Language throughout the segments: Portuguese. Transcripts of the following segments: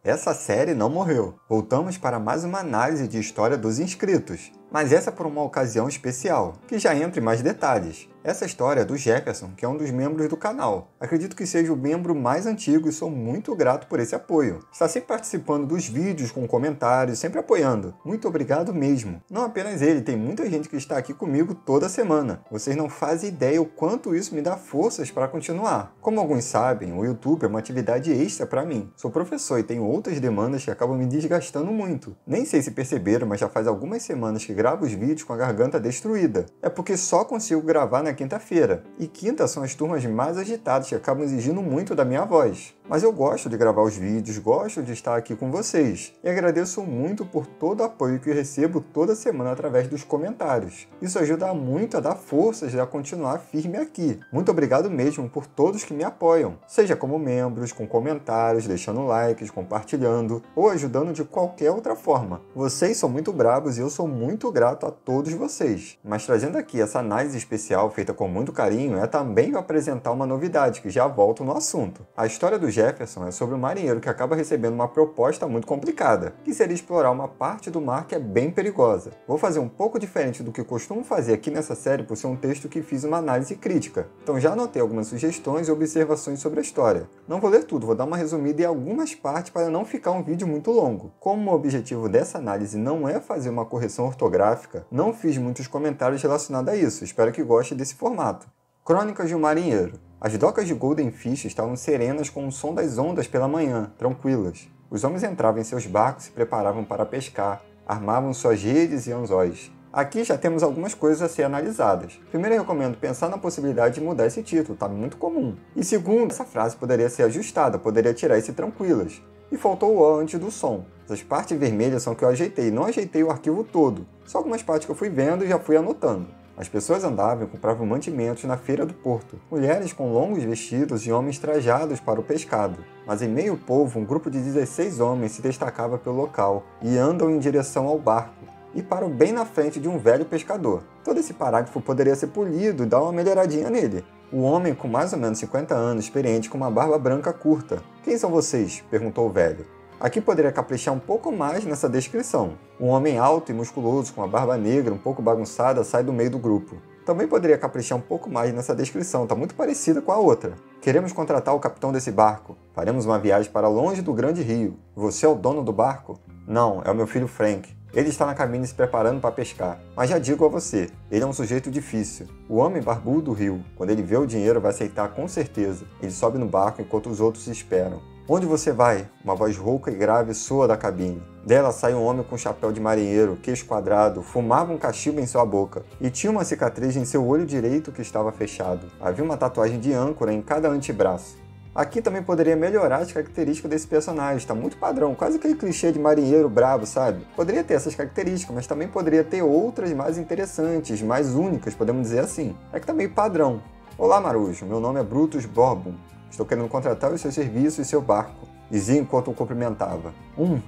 Essa série não morreu. Voltamos para mais uma análise de história dos inscritos, mas essa por uma ocasião especial, que já entra em mais detalhes. Essa história é do Jefferson, que é um dos membros do canal. Acredito que seja o membro mais antigo e sou muito grato por esse apoio. Está sempre participando dos vídeos, com comentários, sempre apoiando. Muito obrigado mesmo. Não apenas ele, tem muita gente que está aqui comigo toda semana. Vocês não fazem ideia o quanto isso me dá forças para continuar. Como alguns sabem, o YouTube é uma atividade extra para mim. Sou professor e tenho outras demandas que acabam me desgastando muito. Nem sei se perceberam, mas já faz algumas semanas que gravo os vídeos com a garganta destruída. É porque só consigo gravar na quinta-feira. E quinta são as turmas mais agitadas que acabam exigindo muito da minha voz. Mas eu gosto de gravar os vídeos, gosto de estar aqui com vocês. E agradeço muito por todo o apoio que recebo toda semana através dos comentários. Isso ajuda muito a dar forças a continuar firme aqui. Muito obrigado mesmo por todos que me apoiam. Seja como membros, com comentários, deixando likes, compartilhando ou ajudando de qualquer outra forma. Vocês são muito bravos e eu sou muito grato a todos vocês. Mas trazendo aqui essa análise especial feita com muito carinho, é também apresentar uma novidade que já volto no assunto. A história do Jefferson é sobre um marinheiro que acaba recebendo uma proposta muito complicada, que seria explorar uma parte do mar que é bem perigosa. Vou fazer um pouco diferente do que costumo fazer aqui nessa série por ser um texto que fiz uma análise crítica, então já anotei algumas sugestões e observações sobre a história. Não vou ler tudo, vou dar uma resumida em algumas partes para não ficar um vídeo muito longo. Como o objetivo dessa análise não é fazer uma correção ortográfica, não fiz muitos comentários relacionados a isso, espero que goste desse formato. Crônicas de um marinheiro. As docas de Golden Fish estavam serenas com o som das ondas pela manhã, tranquilas. Os homens entravam em seus barcos e se preparavam para pescar, armavam suas redes e anzóis. Aqui já temos algumas coisas a ser analisadas. Primeiro, eu recomendo pensar na possibilidade de mudar esse título, tá muito comum. E segundo, essa frase poderia ser ajustada, poderia tirar esse tranquilas. E faltou o antes do som. Essas partes vermelhas são que eu ajeitei, não ajeitei o arquivo todo. Só algumas partes que eu fui vendo e já fui anotando. As pessoas andavam e compravam mantimentos na feira do porto. Mulheres com longos vestidos e homens trajados para o pescado. Mas em meio ao povo, um grupo de 16 homens se destacava pelo local e andam em direção ao barco. E param bem na frente de um velho pescador. Todo esse parágrafo poderia ser polido e dar uma melhoradinha nele. O homem com mais ou menos 50 anos, experiente com uma barba branca curta. Quem são vocês? Perguntou o velho. Aqui poderia caprichar um pouco mais nessa descrição. Um homem alto e musculoso com uma barba negra um pouco bagunçada sai do meio do grupo. Também poderia caprichar um pouco mais nessa descrição, está muito parecida com a outra. Queremos contratar o capitão desse barco. Faremos uma viagem para longe do grande rio. Você é o dono do barco? Não, é o meu filho Frank. Ele está na cabine se preparando para pescar. Mas já digo a você, ele é um sujeito difícil. O homem barbudo riu. Quando ele vê o dinheiro, vai aceitar com certeza. Ele sobe no barco enquanto os outros esperam. Onde você vai? Uma voz rouca e grave soa da cabine. Dela sai um homem com chapéu de marinheiro, queixo quadrado, fumava um cachimbo em sua boca e tinha uma cicatriz em seu olho direito que estava fechado. Havia uma tatuagem de âncora em cada antebraço. Aqui também poderia melhorar as características desse personagem, está muito padrão, quase aquele clichê de marinheiro bravo, sabe? Poderia ter essas características, mas também poderia ter outras mais interessantes, mais únicas, podemos dizer assim. É que tá meio padrão. Olá, Marujo, meu nome é Brutus Borbum. Estou querendo contratar os seus serviços e seu barco. Dizia enquanto o cumprimentava.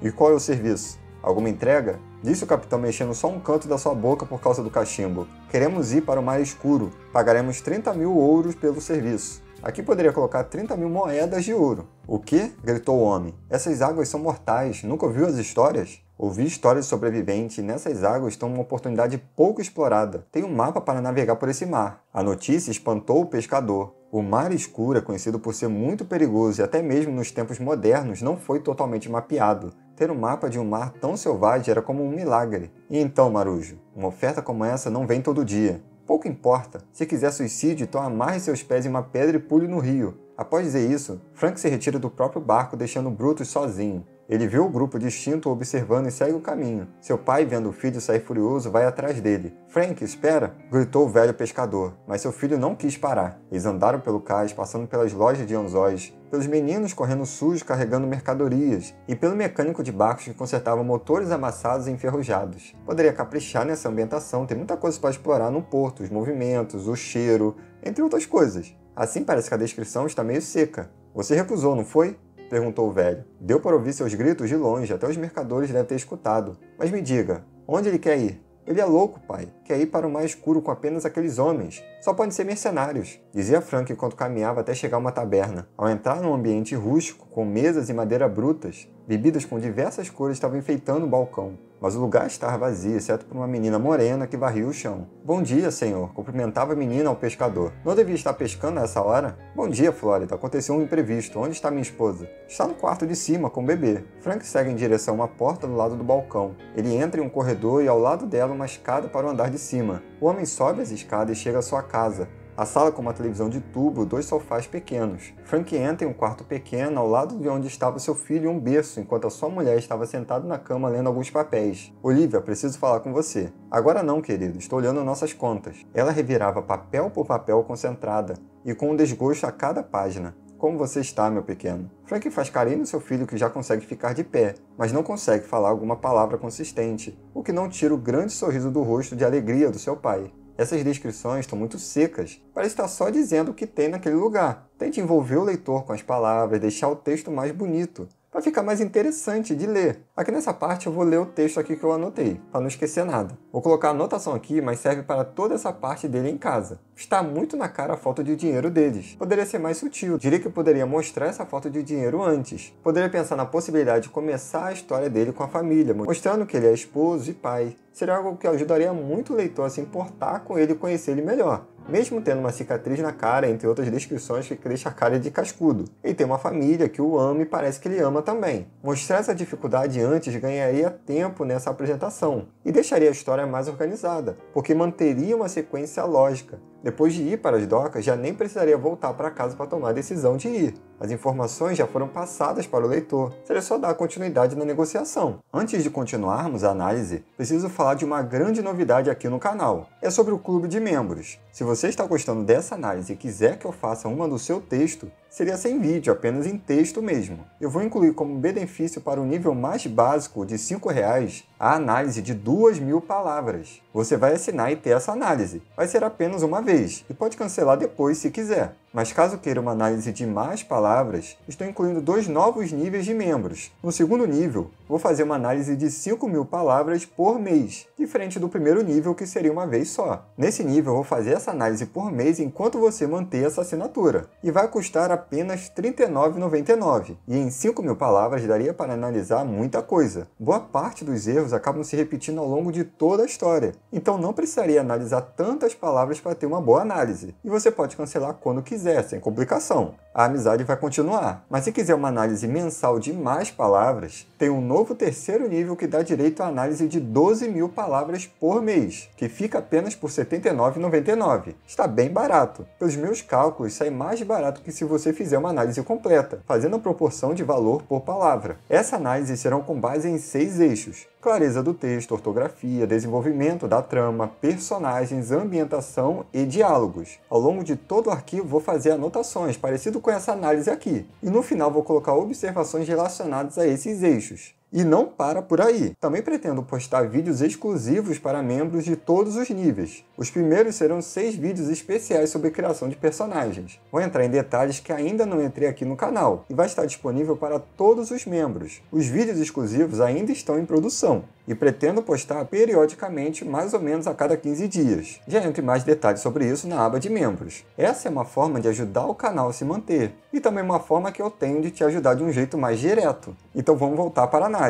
E qual é o serviço? Alguma entrega? Disse o capitão mexendo só um canto da sua boca por causa do cachimbo. Queremos ir para o mar escuro. Pagaremos 30.000 ouros pelo serviço. Aqui poderia colocar 30.000 moedas de ouro. O quê? Gritou o homem. Essas águas são mortais. Nunca ouviu as histórias? Ouvi histórias de sobreviventes e nessas águas estão uma oportunidade pouco explorada. Tem um mapa para navegar por esse mar. A notícia espantou o pescador. O mar escuro é conhecido por ser muito perigoso e até mesmo nos tempos modernos não foi totalmente mapeado. Ter um mapa de um mar tão selvagem era como um milagre. E então, Marujo, uma oferta como essa não vem todo dia. Pouco importa. Se quiser suicídio, então amarre seus pés em uma pedra e pule no rio. Após dizer isso, Frank se retira do próprio barco, deixando Brutus sozinho. Ele vê o grupo distinto observando e segue o caminho. Seu pai, vendo o filho sair furioso, vai atrás dele. Frank, espera! Gritou o velho pescador, mas seu filho não quis parar. Eles andaram pelo cais, passando pelas lojas de anzóis, pelos meninos correndo sujos carregando mercadorias, e pelo mecânico de barcos que consertava motores amassados e enferrujados. Poderia caprichar nessa ambientação, tem muita coisa para explorar no porto, os movimentos, o cheiro, entre outras coisas. Assim parece que a descrição está meio seca. Você recusou, não foi? Perguntou o velho. Deu para ouvir seus gritos de longe, até os mercadores devem ter escutado. Mas me diga, onde ele quer ir? Ele é louco, pai. Quer ir para o mar escuro com apenas aqueles homens. Só podem ser mercenários, dizia Frank enquanto caminhava até chegar a uma taberna. Ao entrar num ambiente rústico, com mesas e madeira brutas, Bebidas com diversas cores estavam enfeitando o balcão, mas o lugar estava vazio, exceto por uma menina morena que varria o chão. "Bom dia, senhor", cumprimentava a menina ao pescador. "Não devia estar pescando a essa hora?" "Bom dia, Flórida. Aconteceu um imprevisto. Onde está minha esposa?" "Está no quarto de cima, com o bebê." Frank segue em direção a uma porta do lado do balcão. Ele entra em um corredor e ao lado dela uma escada para o andar de cima. O homem sobe as escadas e chega à sua casa. A sala com uma televisão de tubo, 2 sofás pequenos. Frank entra em um quarto pequeno ao lado de onde estava seu filho e um berço, enquanto a sua mulher estava sentada na cama lendo alguns papéis. "Olivia, preciso falar com você." "Agora não, querido. Estou olhando nossas contas." Ela revirava papel por papel concentrada, e com um desgosto a cada página. "Como você está, meu pequeno?" Frank faz carinho no seu filho, que já consegue ficar de pé, mas não consegue falar alguma palavra consistente, o que não tira o grande sorriso do rosto de alegria do seu pai. Essas descrições estão muito secas, parece estar só dizendo o que tem naquele lugar. Tente envolver o leitor com as palavras, deixar o texto mais bonito, para ficar mais interessante de ler. Aqui nessa parte eu vou ler o texto aqui que eu anotei, para não esquecer nada. Vou colocar a anotação aqui, mas serve para toda essa parte dele em casa. Está muito na cara a foto de dinheiro deles. Poderia ser mais sutil. Diria que eu poderia mostrar essa foto de dinheiro antes. Poderia pensar na possibilidade de começar a história dele com a família, mostrando que ele é esposo e pai. Seria algo que ajudaria muito o leitor a se importar com ele e conhecer ele melhor. Mesmo tendo uma cicatriz na cara, entre outras descrições que deixa a cara de cascudo. Ele tem uma família que o ama e parece que ele ama também. Mostrar essa dificuldade antes ganharia tempo nessa apresentação e deixaria a história mais organizada, porque manteria uma sequência lógica. Depois de ir para as docas, já nem precisaria voltar para casa para tomar a decisão de ir. As informações já foram passadas para o leitor. Seria só dar continuidade na negociação. Antes de continuarmos a análise, preciso falar de uma grande novidade aqui no canal. É sobre o clube de membros. Se você está gostando dessa análise e quiser que eu faça uma do seu texto, seria sem vídeo, apenas em texto mesmo. Eu vou incluir como benefício para o nível mais básico de R$ 5,00 a análise de 2.000 palavras. Você vai assinar e ter essa análise. Vai ser apenas uma vez e pode cancelar depois se quiser. Mas caso queira uma análise de mais palavras, estou incluindo 2 novos níveis de membros. No segundo nível, vou fazer uma análise de 5.000 palavras por mês, diferente do primeiro nível, que seria uma vez só. Nesse nível, eu vou fazer essa análise por mês enquanto você manter essa assinatura, e vai custar apenas R$ 39,99. E em 5.000 palavras daria para analisar muita coisa. Boa parte dos erros acabam se repetindo ao longo de toda a história, então não precisaria analisar tantas palavras para ter uma boa análise. E você pode cancelar quando quiser, sem complicação. A amizade vai continuar. Mas se quiser uma análise mensal de mais palavras, tem um novo terceiro nível que dá direito à análise de 12.000 palavras por mês, que fica apenas por R$ 79,99. Está bem barato. Pelos meus cálculos, sai mais barato que se você fizer uma análise completa, fazendo a proporção de valor por palavra. Essa análise será com base em 6 eixos: clareza do texto, ortografia, desenvolvimento da trama, personagens, ambientação e diálogos. Ao longo de todo o arquivo vou fazer anotações, parecido com essa análise aqui. E no final vou colocar observações relacionadas a esses eixos. E não para por aí. Também pretendo postar vídeos exclusivos para membros de todos os níveis. Os primeiros serão 6 vídeos especiais sobre criação de personagens. Vou entrar em detalhes que ainda não entrei aqui no canal e vai estar disponível para todos os membros. Os vídeos exclusivos ainda estão em produção e pretendo postar periodicamente, mais ou menos a cada 15 dias. Já entro em mais detalhes sobre isso na aba de membros. Essa é uma forma de ajudar o canal a se manter e também uma forma que eu tenho de te ajudar de um jeito mais direto. Então vamos voltar para a análise.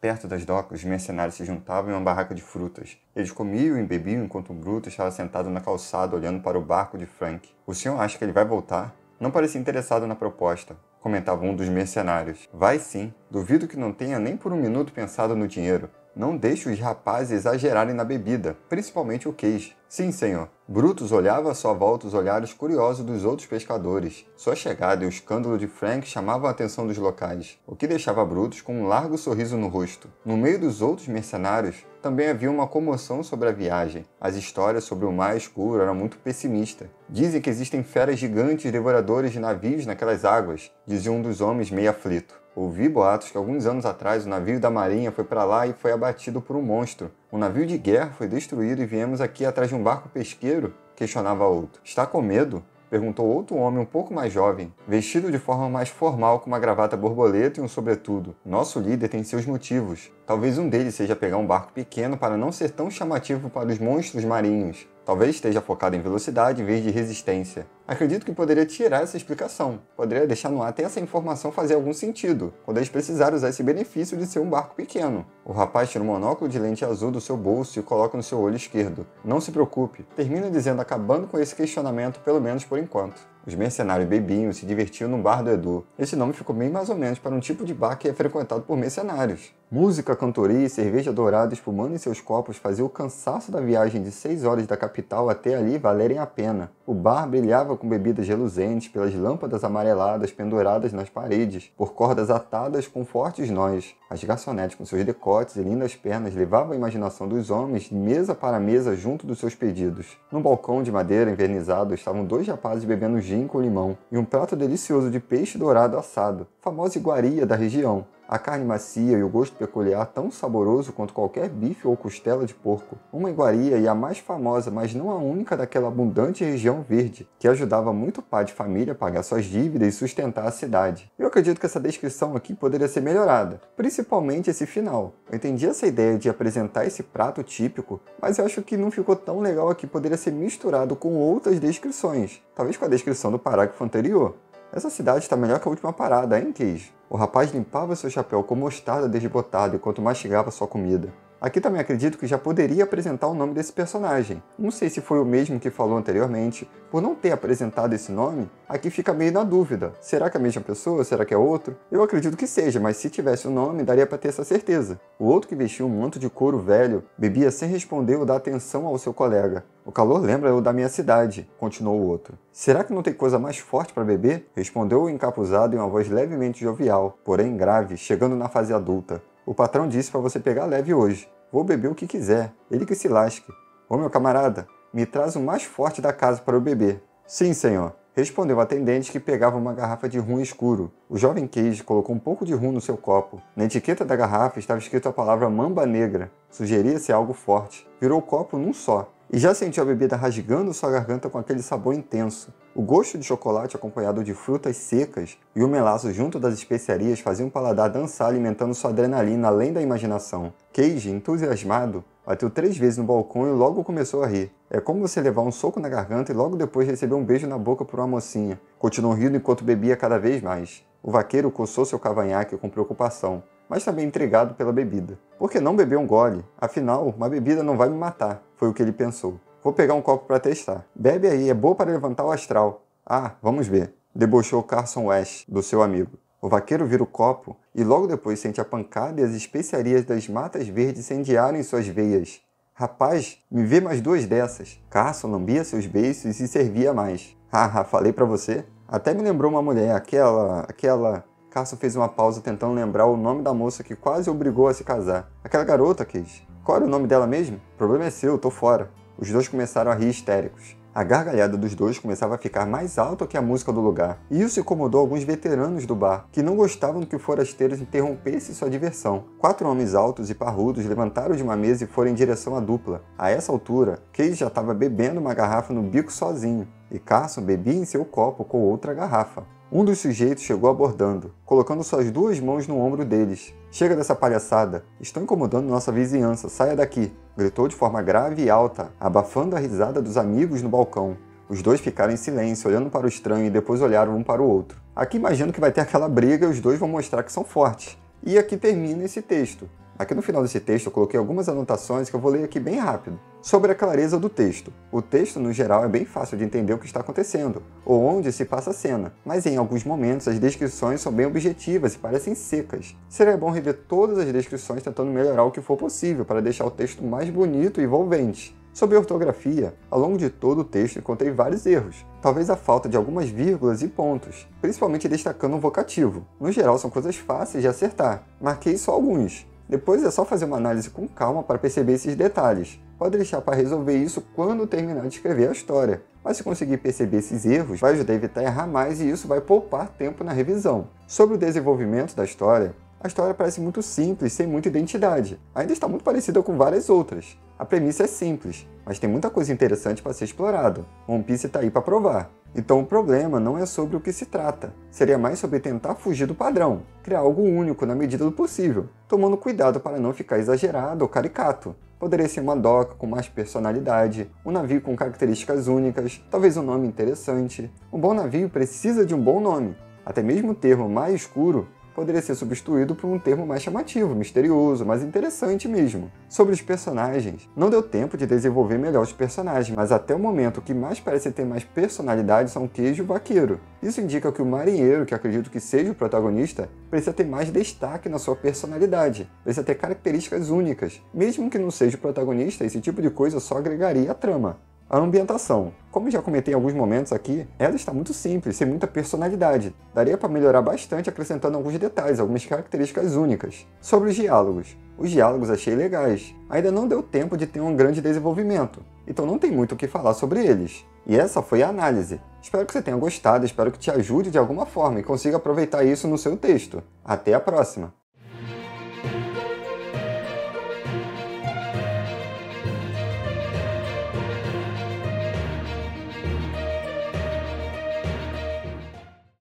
Perto das docas, os mercenários se juntavam em uma barraca de frutas. Eles comiam e bebiam enquanto o Bruto estava sentado na calçada olhando para o barco de Frank. "O senhor acha que ele vai voltar?" Não parecia interessado na proposta, comentava um dos mercenários. "Vai sim. Duvido que não tenha nem por um minuto pensado no dinheiro. Não deixe os rapazes exagerarem na bebida, principalmente o Case." "Sim, senhor." Brutus olhava à sua volta os olhares curiosos dos outros pescadores. Sua chegada e o escândalo de Frank chamavam a atenção dos locais, o que deixava Brutus com um largo sorriso no rosto. No meio dos outros mercenários, também havia uma comoção sobre a viagem. As histórias sobre o mar escuro eram muito pessimistas. "Dizem que existem feras gigantes devoradores de navios naquelas águas", dizia um dos homens meio aflito. "Ouvi boatos que alguns anos atrás o navio da marinha foi para lá e foi abatido por um monstro. Um navio de guerra foi destruído e viemos aqui atrás de um barco pesqueiro?" questionava outro. "Está com medo?" perguntou outro homem um pouco mais jovem, vestido de forma mais formal com uma gravata borboleta e um sobretudo. "Nosso líder tem seus motivos. Talvez um deles seja pegar um barco pequeno para não ser tão chamativo para os monstros marinhos." Talvez esteja focado em velocidade em vez de resistência. Acredito que poderia tirar essa explicação. Poderia deixar no ar até essa informação fazer algum sentido, quando eles precisarem usar esse benefício de ser um barco pequeno. O rapaz tira um monóculo de lente azul do seu bolso e coloca no seu olho esquerdo. Não se preocupe, termina dizendo acabando com esse questionamento, pelo menos por enquanto. Os mercenários bebiam e se divertiam no bar do Edu. Esse nome ficou bem mais ou menos para um tipo de bar que é frequentado por mercenários. Música, cantoria e cerveja dourada espumando em seus copos fazia o cansaço da viagem de 6 horas da capital até ali valerem a pena. O bar brilhava com bebidas reluzentes pelas lâmpadas amareladas penduradas nas paredes, por cordas atadas com fortes nós. As garçonetes com seus decotes e lindas pernas levavam a imaginação dos homens de mesa para mesa junto dos seus pedidos. No balcão de madeira envernizado estavam 2 rapazes bebendo gin com limão e um prato delicioso de peixe dourado assado, famosa iguaria da região. A carne macia e o gosto peculiar tão saboroso quanto qualquer bife ou costela de porco. Uma iguaria e a mais famosa, mas não a única daquela abundante região verde, que ajudava muito o pai de família a pagar suas dívidas e sustentar a cidade. Eu acredito que essa descrição aqui poderia ser melhorada, principalmente esse final. Eu entendi essa ideia de apresentar esse prato típico, mas eu acho que não ficou tão legal aqui, poderia ser misturado com outras descrições, talvez com a descrição do parágrafo anterior. Essa cidade está melhor que a última parada, hein, Queijo? O rapaz limpava seu chapéu com mostarda desbotada enquanto mastigava sua comida. Aqui também acredito que já poderia apresentar o nome desse personagem. Não sei se foi o mesmo que falou anteriormente. Por não ter apresentado esse nome, aqui fica meio na dúvida. Será que é a mesma pessoa? Será que é outro? Eu acredito que seja, mas se tivesse o nome, daria para ter essa certeza. O outro que vestia um manto de couro velho, bebia sem responder ou dar atenção ao seu colega. O calor lembra o da minha cidade, continuou o outro. Será que não tem coisa mais forte para beber? Respondeu o encapuzado em uma voz levemente jovial, porém grave, chegando na fase adulta. O patrão disse para você pegar leve hoje. Vou beber o que quiser, ele que se lasque. Ô meu camarada, me traz o mais forte da casa para eu beber. Sim, senhor, respondeu o atendente que pegava uma garrafa de rum escuro. O jovem Cage colocou um pouco de rum no seu copo. Na etiqueta da garrafa estava escrito a palavra mamba negra. Sugeria-se algo forte. Virou o copo num só. E já sentiu a bebida rasgando sua garganta com aquele sabor intenso. O gosto de chocolate acompanhado de frutas secas e o melaço junto das especiarias faziam o paladar dançar alimentando sua adrenalina além da imaginação. Cage, entusiasmado, bateu 3 vezes no balcão e logo começou a rir. É como você levar um soco na garganta e logo depois receber um beijo na boca por uma mocinha. Continuou rindo enquanto bebia cada vez mais. O vaqueiro coçou seu cavanhaque com preocupação, mas também intrigado pela bebida. Por que não beber um gole? Afinal, uma bebida não vai me matar, foi o que ele pensou. Vou pegar um copo para testar. Bebe aí, é boa para levantar o astral. Ah, vamos ver. Debochou Carson West, do seu amigo. O vaqueiro vira o copo e logo depois sente a pancada e as especiarias das matas verdes incendiarem suas veias. Rapaz, me vê mais 2 dessas. Carson lambia seus beiços e se servia mais. Haha, falei pra você? Até me lembrou uma mulher, aquela... Carson fez uma pausa tentando lembrar o nome da moça que quase obrigou a se casar. Aquela garota, Cage. Qual era o nome dela mesmo? O problema é seu, tô fora. Os dois começaram a rir histéricos. A gargalhada dos dois começava a ficar mais alta que a música do lugar. E isso incomodou alguns veteranos do bar, que não gostavam que o forasteiro interrompesse sua diversão. 4 homens altos e parrudos levantaram de uma mesa e foram em direção à dupla. A essa altura, Cage já estava bebendo uma garrafa no bico sozinho, e Carson bebia em seu copo com outra garrafa. Um dos sujeitos chegou abordando, colocando suas 2 mãos no ombro deles. Chega dessa palhaçada, estão incomodando nossa vizinhança, saia daqui! Gritou de forma grave e alta, abafando a risada dos amigos no balcão. Os dois ficaram em silêncio, olhando para o estranho e depois olharam um para o outro. Aqui imagino que vai ter aquela briga e os dois vão mostrar que são fortes. E aqui termina esse texto. Aqui no final desse texto eu coloquei algumas anotações que eu vou ler aqui bem rápido. Sobre a clareza do texto. O texto, no geral, é bem fácil de entender o que está acontecendo, ou onde se passa a cena, mas em alguns momentos as descrições são bem objetivas e parecem secas. Seria bom rever todas as descrições tentando melhorar o que for possível para deixar o texto mais bonito e envolvente. Sobre a ortografia, ao longo de todo o texto encontrei vários erros, talvez a falta de algumas vírgulas e pontos, principalmente destacando um vocativo. No geral são coisas fáceis de acertar, marquei só alguns. Depois é só fazer uma análise com calma para perceber esses detalhes. Pode deixar para resolver isso quando terminar de escrever a história. Mas se conseguir perceber esses erros, vai ajudar a evitar errar mais e isso vai poupar tempo na revisão. Sobre o desenvolvimento da história, a história parece muito simples, sem muita identidade. Ainda está muito parecida com várias outras. A premissa é simples, mas tem muita coisa interessante para ser explorado. One Piece tá aí para provar. Então o problema não é sobre o que se trata, seria mais sobre tentar fugir do padrão, criar algo único na medida do possível, tomando cuidado para não ficar exagerado ou caricato. Poderia ser uma doca com mais personalidade, um navio com características únicas, talvez um nome interessante. Um bom navio precisa de um bom nome. Até mesmo o termo mais escuro poderia ser substituído por um termo mais chamativo, misterioso, mais interessante mesmo. Sobre os personagens, não deu tempo de desenvolver melhor os personagens, mas até o momento o que mais parece ter mais personalidade são Queijo e o Vaqueiro. Isso indica que o marinheiro, que acredito que seja o protagonista, precisa ter mais destaque na sua personalidade, precisa ter características únicas. Mesmo que não seja o protagonista, esse tipo de coisa só agregaria à trama. A ambientação. Como já comentei em alguns momentos aqui, ela está muito simples, sem muita personalidade. Daria para melhorar bastante acrescentando alguns detalhes, algumas características únicas. Sobre os diálogos achei legais. Ainda não deu tempo de ter um grande desenvolvimento, então não tem muito o que falar sobre eles. E essa foi a análise. Espero que você tenha gostado, espero que te ajude de alguma forma e consiga aproveitar isso no seu texto. Até a próxima!